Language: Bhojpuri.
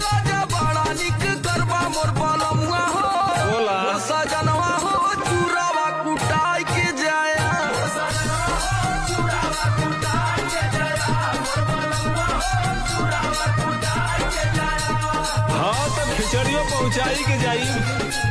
राजा बड़ा निक करबा मोर बलमुआ हो बोला सजनवा हो चूरावा कुटाई के जाया हाँ तो खिचड़ियों पहुँचाई के जाई।